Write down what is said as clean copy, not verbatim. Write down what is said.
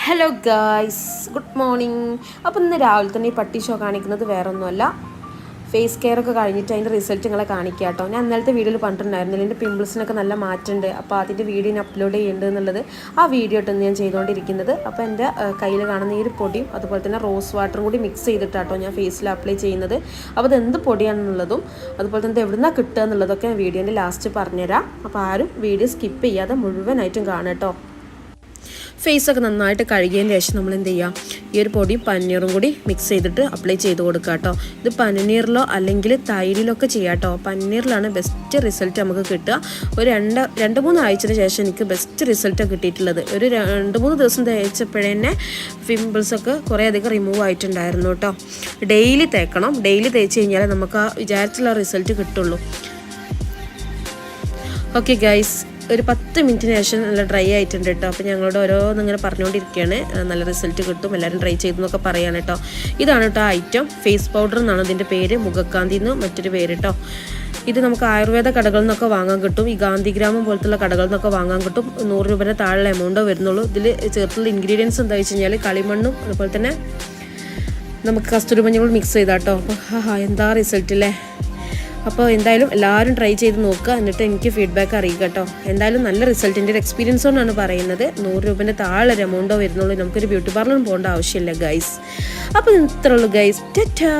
Hello guys, good morning. അപ്പോൾ ഇന്ന് രാവിലെ തന്നെ ഈ പട്ടി ഷോ കാണിക്കുന്നത് വേറെ ഒന്നുമല്ല, ഫേസ് കെയർ ഒക്കെ കഴിഞ്ഞിട്ട് അതിൻ്റെ റിസൾട്ട് നിങ്ങളെ കാണിക്കുക കേട്ടോ. ഞാൻ ഇന്നലത്തെ വീഡിയോയിൽ പറഞ്ഞിട്ടുണ്ടായിരുന്നില്ല, എൻ്റെ പിമ്പിൾസിനൊക്കെ നല്ല മാറ്റമുണ്ട്. അപ്പോൾ അതിൻ്റെ വീഡിയോ ഞാൻ അപ്ലോഡ് ചെയ്യുന്നുണ്ട് എന്നുള്ളത്. ആ വീഡിയോ ഇട്ടാണ് ഞാൻ ചെയ്തുകൊണ്ടിരിക്കുന്നത്. അപ്പോൾ എൻ്റെ കയ്യിൽ കാണുന്ന ഈ ഒരു പൊടിയും അതുപോലെ തന്നെ റോസ് വാട്ടറും കൂടി മിക്സ് ചെയ്തിട്ടാട്ടോ ഞാൻ ഫേസിൽ അപ്ലൈ ചെയ്യുന്നത്. അപ്പോൾ അത് എന്ത് പൊടിയാണെന്നുള്ളതും അതുപോലെ തന്നെ എവിടെ നിന്നാണ് കിട്ടുക എന്നുള്ളതൊക്കെ ഞാൻ വീഡിയോൻ്റെ ലാസ്റ്റ് പറഞ്ഞുതരാം. അപ്പോൾ ആരും വീഡിയോ സ്കിപ്പ് ചെയ്യാതെ മുഴുവനായിട്ടും കാണാം കേട്ടോ. ഫേസൊക്കെ നന്നായിട്ട് കഴുകിയതിന് ശേഷം നമ്മൾ എന്ത് ചെയ്യുക, ഈ ഒരു പൊടിയും പനീറും കൂടി മിക്സ് ചെയ്തിട്ട് അപ്ലൈ ചെയ്ത് കൊടുക്കുക കേട്ടോ. ഇത് പനീറിലോ അല്ലെങ്കിൽ തൈരിലൊക്കെ ചെയ്യാം കേട്ടോ. പനീറിലാണ് ബെസ്റ്റ് റിസൾട്ട് നമുക്ക് കിട്ടുക. ഒരു രണ്ട് മൂന്ന് ആഴ്ചയ്ക്ക് ശേഷം എനിക്ക് ബെസ്റ്റ് റിസൾട്ടാണ് കിട്ടിയിട്ടുള്ളത്. ഒരു 2-3 ദിവസം തേച്ചപ്പോഴേ പിമ്പിൾസൊക്കെ കുറേ അധികം റിമൂവ് ആയിട്ടുണ്ടായിരുന്നു കേട്ടോ. ഡെയിലി തേക്കണം. ഡെയിലി തേച്ച് കഴിഞ്ഞാൽ നമുക്ക് ആ വിചാരിച്ചുള്ള റിസൾട്ട് കിട്ടുള്ളൂ. ഓക്കെ ഗൈസ്, ഒരു 10 മിനിറ്റിന് ശേഷം നല്ല ഡ്രൈ ആയിട്ടുണ്ട് കേട്ടോ. അപ്പോൾ ഞങ്ങളോട് ഓരോന്നിങ്ങനെ പറഞ്ഞുകൊണ്ടിരിക്കുകയാണ്, നല്ല റിസൾട്ട് കിട്ടും, എല്ലാവരും ട്രൈ ചെയ്തെന്നൊക്കെ പറയാണ് കേട്ടോ. ഇതാണ് കേട്ടോ ഐറ്റം. ഫേസ് പൗഡർ എന്നാണ് ഇതിൻ്റെ പേര്, മുഖക്കാന്തി എന്ന് മറ്റൊരു പേര് കേട്ടോ. ഇത് നമുക്ക് ആയുർവേദ കടകളിൽ നിന്നൊക്കെ വാങ്ങാൻ കിട്ടും. ഈ ഗാന്ധിഗ്രാമം പോലത്തുള്ള കടകളിൽ നിന്നൊക്കെ വാങ്ങാൻ കിട്ടും. 100 രൂപയുടെ താഴെ എമൗണ്ടോ വരുന്നുള്ളൂ. ഇതിൽ ചേർത്തുള്ള ഇൻഗ്രീഡിയൻസ് എന്താ വെച്ച് കഴിഞ്ഞാൽ കളിമണ്ണും അതുപോലെ തന്നെ നമുക്ക് കസ്തൂരി മഞ്ഞളും മിക്സ് ചെയ്താട്ടോ. അപ്പോൾ എന്താ റിസൾട്ട് അല്ലേ. അപ്പോൾ എന്തായാലും എല്ലാവരും ട്രൈ ചെയ്ത് നോക്കുക, എന്നിട്ട് എനിക്ക് ഫീഡ്ബാക്ക് അറിയിക്കുക കേട്ടോ. എന്തായാലും നല്ല റിസൾട്ടിൻ്റെ ഒരു എക്സ്പീരിയൻസ് കൊണ്ടാണ് പറയുന്നത്. 100 രൂപേൻ്റെ താഴെ ഒരു എമൗണ്ടോ വരുന്നുള്ളൂ. നമുക്കൊരു ബ്യൂട്ടി പാർലറിൽ പോകേണ്ട ആവശ്യമില്ല ഗൈസ്. അപ്പോൾ ഇത്രയുള്ളൂ ഗൈസ്. ടാറ്റാ.